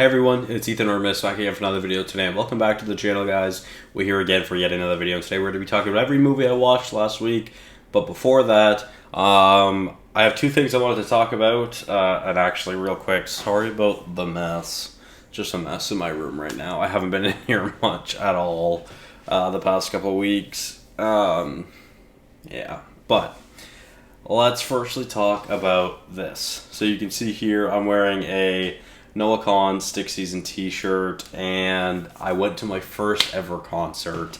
Hey everyone, it's Ethan or Miist back again for another video today, and welcome back to the channel, guys. We're here again for yet another video, and today we're going to be talking about every movie I watched last week. But before that, I have two things I wanted to talk about, and actually real quick, sorry about the mess. Just a mess in my room right now. I haven't been in here much at all the past couple of weeks. Yeah, but let's firstly talk about this. So you can see here I'm wearing a Noah Kahan Stick Season t-shirt, and I went to my first ever concert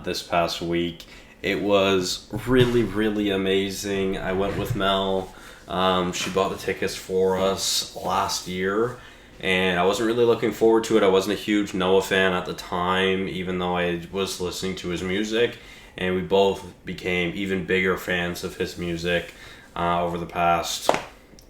this past week. It was really amazing. I went with Mel. She bought the tickets for us last year, and I wasn't really looking forward to it. I wasn't a huge Noah fan at the time, even though I was listening to his music, and we both became even bigger fans of his music over the past,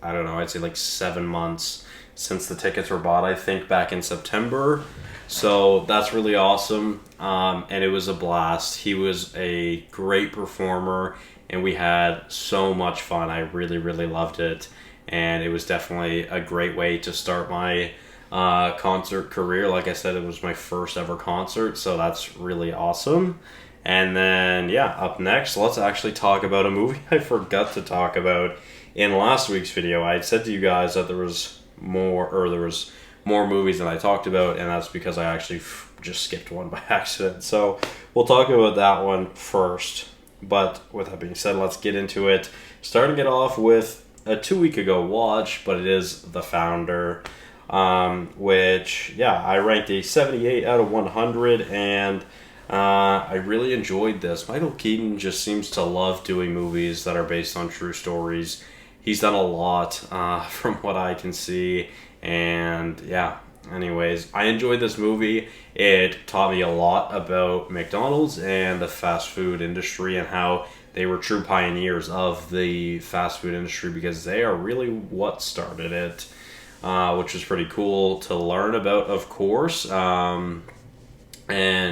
I don't know, I'd say like 7 months since the tickets were bought, I think back in September. So that's really awesome, and it was a blast. He was a great performer, and we had so much fun. I really loved it, and it was definitely a great way to start my concert career. Like I said, it was my first ever concert, so that's really awesome. And then, yeah, up next, let's actually talk about a movie I forgot to talk about in last week's video. I said to you guys that there was more movies than I talked about, and that's because I actually just skipped one by accident. So we'll talk about that one first. But with that being said, let's get into it. Starting it off with a 2 week ago watch, but it is The Founder, which, yeah, I ranked a 78 out of 100, and I really enjoyed this. Michael Keaton just seems to love doing movies that are based on true stories. He's done a lot from what I can see, and yeah, anyways, I enjoyed this movie. It taught me a lot about McDonald's and the fast food industry and how they were true pioneers of the fast food industry, because they are really what started it, which was pretty cool to learn about, of course. And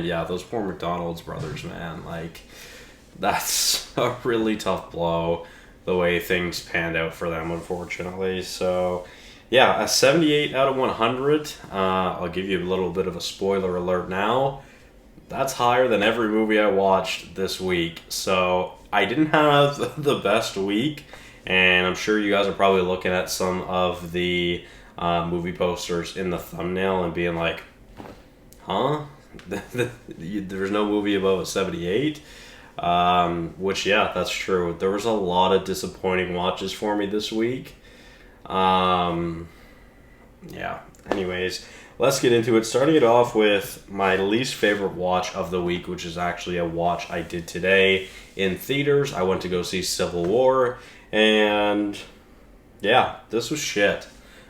yeah, those poor McDonald's brothers, man, like, that's a really tough blow, the way things panned out for them, unfortunately. So yeah, a 78 out of 100. I'll give you a little bit of a spoiler alert now. That's higher than every movie I watched this week. So I didn't have the best week, and I'm sure you guys are probably looking at some of the movie posters in the thumbnail and being like, huh? There's no movie above a 78? Which, yeah, that's true. There was a lot of disappointing watches for me this week. Yeah, anyways, let's get into it. Starting it off with my least favorite watch of the week, which is actually a watch I did today in theaters. I went to go see Civil War, and yeah, this was shit.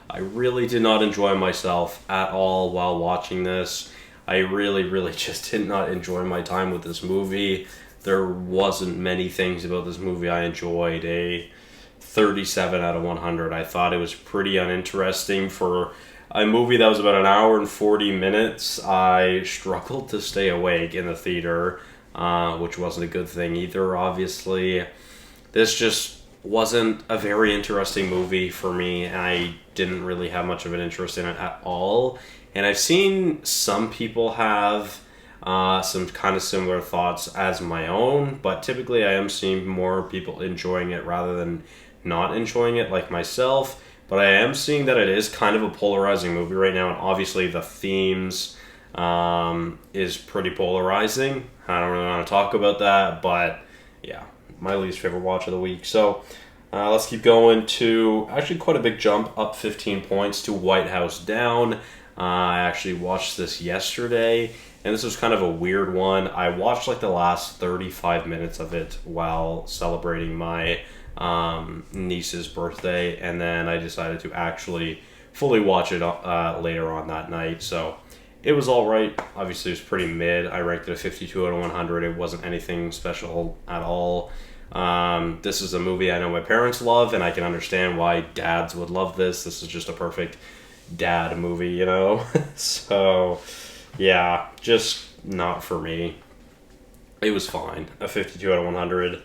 I really did not enjoy myself at all while watching this. I really just did not enjoy my time with this movie. There wasn't many things about this movie I enjoyed. A 37 out of 100. I thought it was pretty uninteresting for a movie that was about an hour and 40 minutes. I struggled to stay awake in the theater, which wasn't a good thing either, obviously. This just wasn't a very interesting movie for me, and I didn't really have much of an interest in it at all. And I've seen some people have some kind of similar thoughts as my own, but typically I am seeing more people enjoying it rather than not enjoying it, like myself. But I am seeing that it is kind of a polarizing movie right now, and obviously the themes is pretty polarizing. I don't really want to talk about that, but yeah, my least favorite watch of the week. So let's keep going to actually quite a big jump up 15 points to White House Down. I actually watched this yesterday, and this was kind of a weird one. I watched like the last 35 minutes of it while celebrating my niece's birthday, and then I decided to actually fully watch it later on that night. So it was alright. Obviously, it was pretty mid. I ranked it a 52 out of 100. It wasn't anything special at all. This is a movie I know my parents love, and I can understand why dads would love this. This is just a perfect dad movie, you know? So yeah, just not for me. It was fine. A 52 out of 100.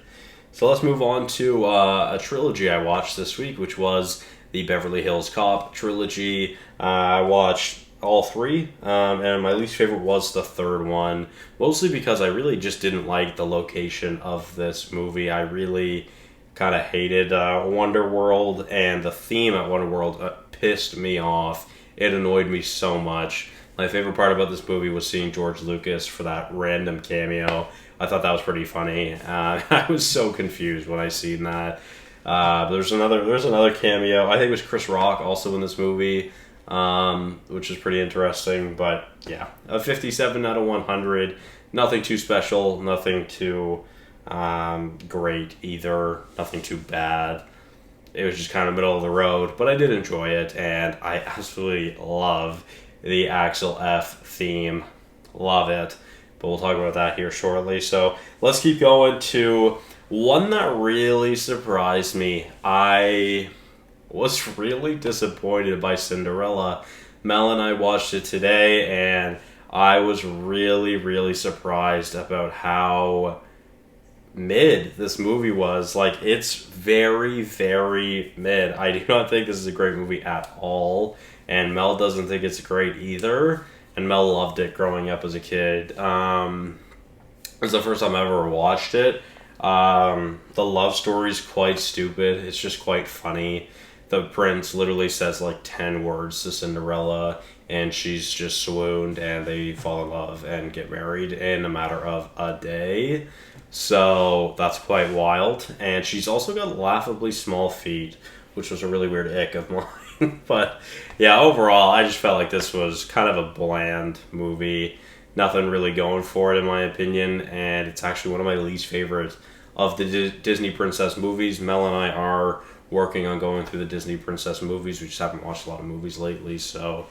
So let's move on to a trilogy I watched this week, which was the Beverly Hills Cop trilogy. I watched all three, and my least favorite was the third one, mostly because I really just didn't like the location of this movie. I really kind of hated Wonderworld, and the theme at Wonderworld pissed me off. It annoyed me so much. My favorite part about this movie was seeing George Lucas for that random cameo. I thought that was pretty funny. I was so confused when I seen that. There's another cameo. I think it was Chris Rock also in this movie, which is pretty interesting. But yeah, a 57 out of 100. Nothing too special. Nothing too great either. Nothing too bad. It was just kind of middle of the road, but I did enjoy it, and I absolutely love the Axel F theme. Love it. But we'll talk about that here shortly. So let's keep going to one that really surprised me. I was really disappointed by Cinderella. Mel and I watched it today, and I was really, really surprised about how mid this movie was. Like, it's very, very mid. I do not think this is a great movie at all, and Mel doesn't think it's great either, and Mel loved it growing up as a kid. It was the first time I ever watched it. The love story's quite stupid. It's just quite funny. The prince literally says like 10 words to Cinderella, and she's just swooned, and they fall in love and get married in a matter of a day. So that's quite wild. And she's also got laughably small feet, which was a really weird ick of mine. But yeah, overall, I just felt like this was kind of a bland movie. Nothing really going for it, in my opinion. And it's actually one of my least favorite of the Disney princess movies. Mel and I are working on going through the Disney princess movies. We just haven't watched a lot of movies lately. So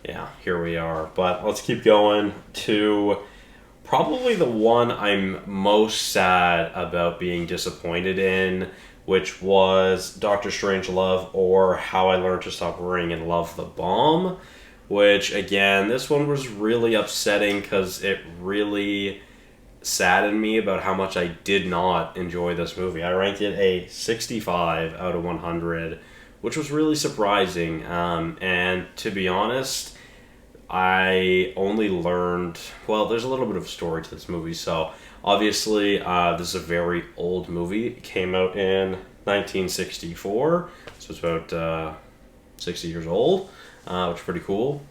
yeah, here we are. But let's keep going to probably the one I'm most sad about being disappointed in, which was Doctor Strangelove, or How I Learned to Stop Worrying and Love the Bomb, which, again, this one was really upsetting because it really saddened me about how much I did not enjoy this movie. I ranked it a 65 out of 100, which was really surprising, and to be honest, I only learned, well, there's a little bit of a story to this movie. So obviously, this is a very old movie. It came out in 1964, so it's about 60 years old, which is pretty cool.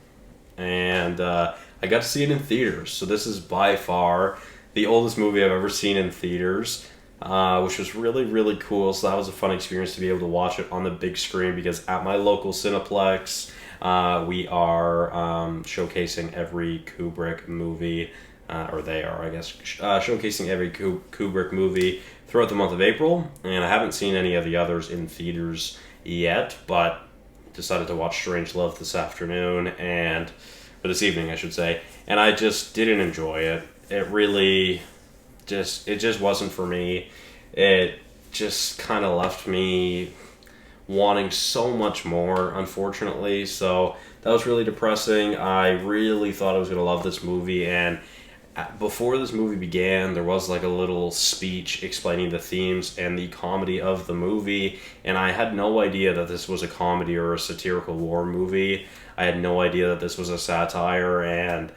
And I got to see it in theaters. So this is by far the oldest movie I've ever seen in theaters, which was really, really cool. So that was a fun experience to be able to watch it on the big screen, because at my local Cineplex, we are showcasing every Kubrick movie, or they are, I guess, showcasing every Kubrick movie throughout the month of April. And I haven't seen any of the others in theaters yet, but decided to watch Strangelove this afternoon, or this evening, I should say. And I just didn't enjoy it. It really it just wasn't for me. It just kind of left me wanting so much more, unfortunately. So that was really depressing. I really thought I was going to love this movie, and before this movie began, there was like a little speech explaining the themes and the comedy of the movie, and I had no idea that this was a comedy or a satirical war movie. I had no idea that this was a satire, and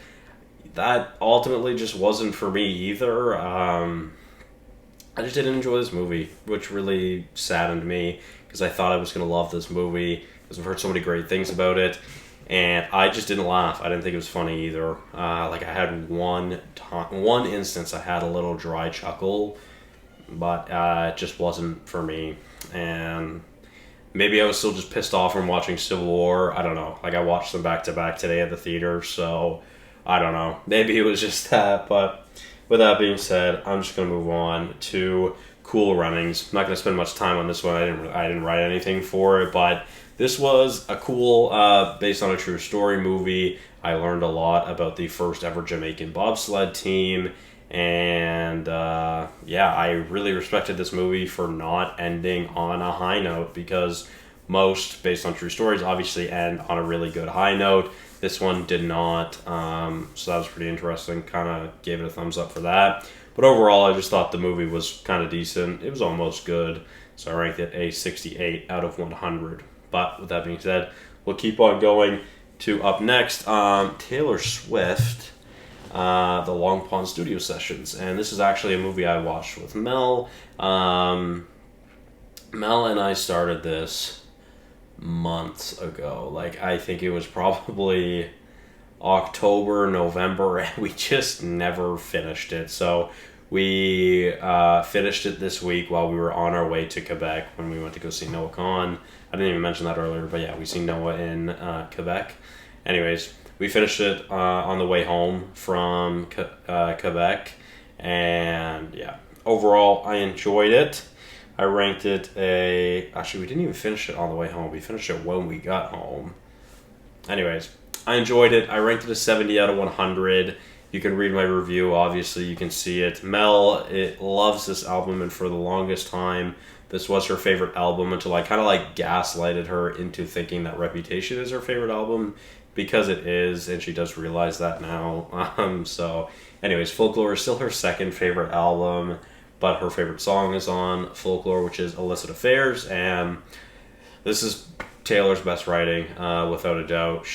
that ultimately just wasn't for me either. I just didn't enjoy this movie, which really saddened me, because I thought I was going to love this movie, because I've heard so many great things about it, and I just didn't laugh. I didn't think it was funny either. I had one instance I had a little dry chuckle, but it just wasn't for me. And maybe I was still just pissed off from watching Civil War. I don't know. I watched them back to back today at the theater, so I don't know. Maybe it was just that. But with that being said, I'm just going to move on to Cool Runnings. I'm not going to spend much time on this one. I didn't write anything for it, but this was a cool, based on a true story movie. I learned a lot about the first ever Jamaican bobsled team, and I really respected this movie for not ending on a high note, because most, based on true stories, obviously end on a really good high note. This one did not, so that was pretty interesting. Kind of gave it a thumbs up for that. But overall, I just thought the movie was kind of decent. It was almost good, so I ranked it a 68 out of 100. But with that being said, we'll keep on going to up next, Taylor Swift, the Long Pond Studio Sessions. And this is actually a movie I watched with Mel. Mel and I started this months ago. Like, I think it was probably October, November, and we just never finished it. So we finished it this week while we were on our way to Quebec when we went to go see Noah Kahan. I didn't even mention that earlier, but yeah, we seen Noah in Quebec. Anyways, we finished it on the way home from Quebec, and yeah, overall, I enjoyed it. I ranked it actually, we didn't even finish it on the way home. We finished it when we got home. Anyways, I enjoyed it. I ranked it a 70 out of 100. You can read my review. Obviously, you can see it. Mel loves this album, and for the longest time, this was her favorite album until I kind of like gaslighted her into thinking that Reputation is her favorite album, because it is, and she does realize that now. So, anyways, Folklore is still her second favorite album, but her favorite song is on Folklore, which is Illicit Affairs, and this is Taylor's best writing, without a doubt.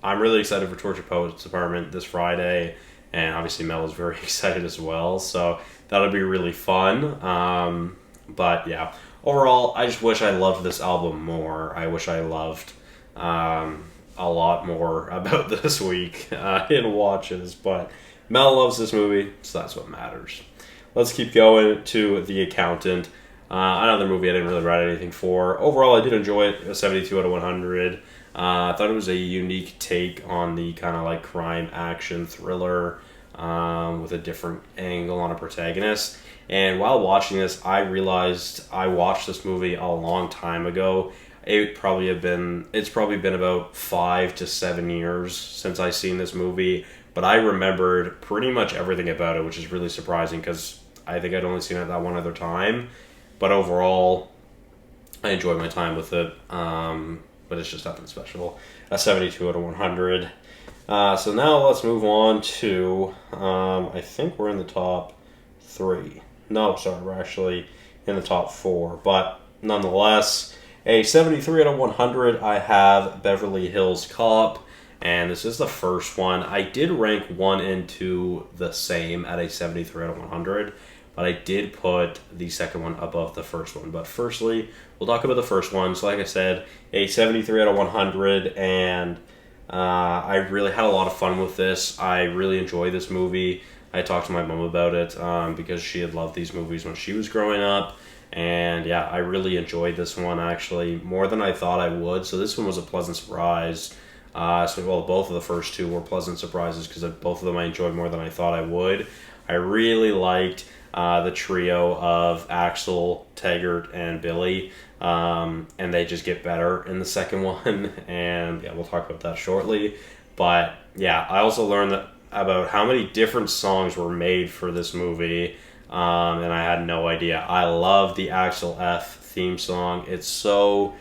I'm really excited for Torture Poets Department this Friday, and obviously Mel is very excited as well, so that'll be really fun. But yeah, overall, I just wish I loved this album more. I wish I loved a lot more about this week in watches, but Mel loves this movie, so that's what matters. Let's keep going to The Accountant. Another movie I didn't really write anything for. Overall, I did enjoy it, a 72 out of 100. I thought it was a unique take on the kind of like crime action thriller with a different angle on a protagonist. And while watching this, I realized I watched this movie a long time ago. It's probably been about 5 to 7 years since I seen this movie, but I remembered pretty much everything about it, which is really surprising because I think I'd only seen it that one other time. But overall, I enjoyed my time with it. But it's just nothing special. A 72 out of 100. So now let's move on to, I think we're in the top 3. No, sorry, we're actually in the top 4. But nonetheless, a 73 out of 100, I have Beverly Hills Cop. And this is the first one. I did rank 1 and 2 the same at a 73 out of 100. But I did put the second one above the first one. But firstly, we'll talk about the first one. So like I said, a 73 out of 100, and I really had a lot of fun with this. I really enjoy this movie. I talked to my mom about it because she had loved these movies when she was growing up. And yeah, I really enjoyed this one, actually, more than I thought I would. So this one was a pleasant surprise. Both of the first two were pleasant surprises because both of them I enjoyed more than I thought I would. I really liked the trio of Axel, Taggart, and Billy, and they just get better in the second one, and yeah, we'll talk about that shortly. But yeah, I also learned about how many different songs were made for this movie, and I had no idea. I love the Axel F theme song. It's so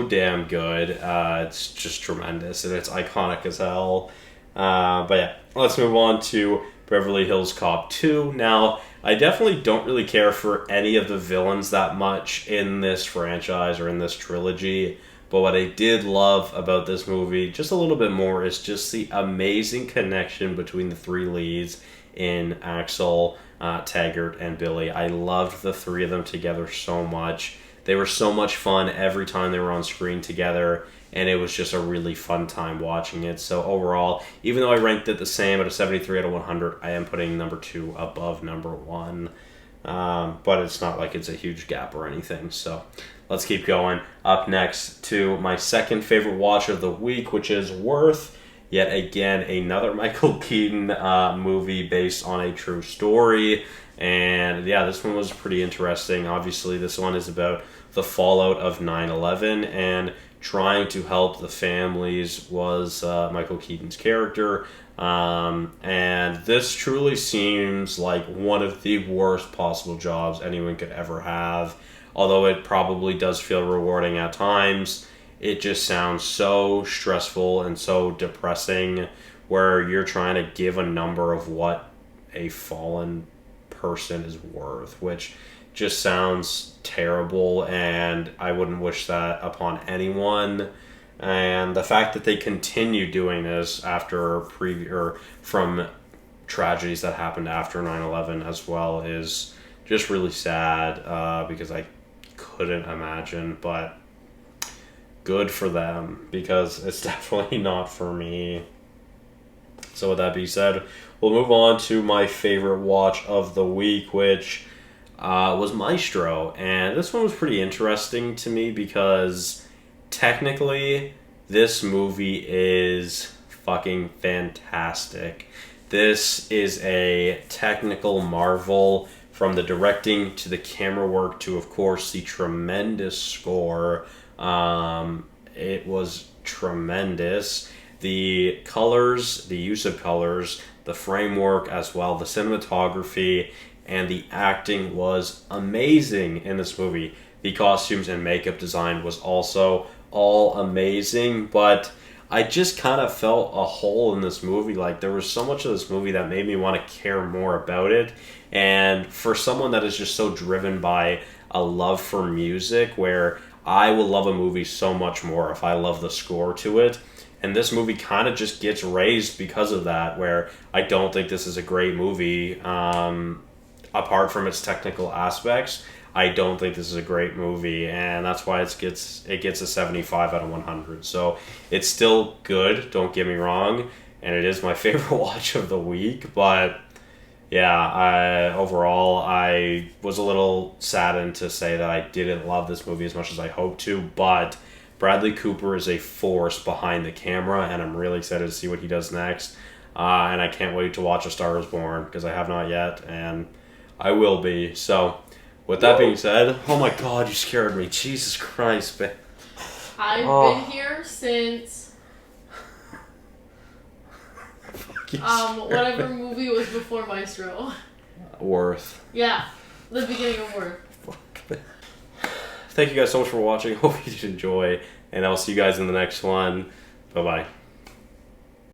damn good. It's just tremendous, and it's iconic as hell. But yeah, let's move on to Beverly Hills Cop 2. Now, I definitely don't really care for any of the villains that much in this franchise or in this trilogy, but what I did love about this movie just a little bit more is just the amazing connection between the three leads in Axel, Taggart, and Billy. I loved the three of them together so much. They were so much fun every time they were on screen together, and it was just a really fun time watching it. So overall, even though I ranked it the same at a 73 out of 100, I am putting number 2 above number 1. But it's not like it's a huge gap or anything. So let's keep going. Up next to my second favorite watch of the week, which is Worth. Yet again, another Michael Keaton movie based on a true story. And yeah, this one was pretty interesting. Obviously, this one is about the fallout of 9/11, and trying to help the families was Michael Keaton's character. And this truly seems like one of the worst possible jobs anyone could ever have. Although it probably does feel rewarding at times, it just sounds so stressful and so depressing, where you're trying to give a number of what a fallen person is worth, which just sounds terrible, and I wouldn't wish that upon anyone. And the fact that they continue doing this after from tragedies that happened after 9/11 as well is just really sad, because I couldn't imagine, but good for them, because it's definitely not for me. So with that being said, we'll move on to my favorite watch of the week, which was Maestro. And this one was pretty interesting to me because technically this movie is fucking fantastic. This is a technical marvel, from the directing to the camera work to, of course, the tremendous score. It was tremendous. The colors, the use of colors, the framework as well, the cinematography, and the acting was amazing in this movie. The costumes and makeup design was also all amazing, but I just kind of felt a hole in this movie. Like, there was so much of this movie that made me want to care more about it. And for someone that is just so driven by a love for music, where I will love a movie so much more if I love the score to it. And this movie kind of just gets raised because of that, where I don't think this is a great movie. Apart from its technical aspects, I don't think this is a great movie, and that's why it gets a 75 out of 100. So it's still good, don't get me wrong, and it is my favorite watch of the week. But yeah, overall, I was a little saddened to say that I didn't love this movie as much as I hoped to, but Bradley Cooper is a force behind the camera, and I'm really excited to see what he does next. And I can't wait to watch A Star Is Born, because I have not yet, and I will be. So, with that being said, oh my god, you scared me. Jesus Christ, man. I've been here since whatever movie was before Maestro. Worth. Yeah, the beginning of Worth. Thank you guys so much for watching. Hope you did enjoy, and I'll see you guys in the next one. Bye-bye.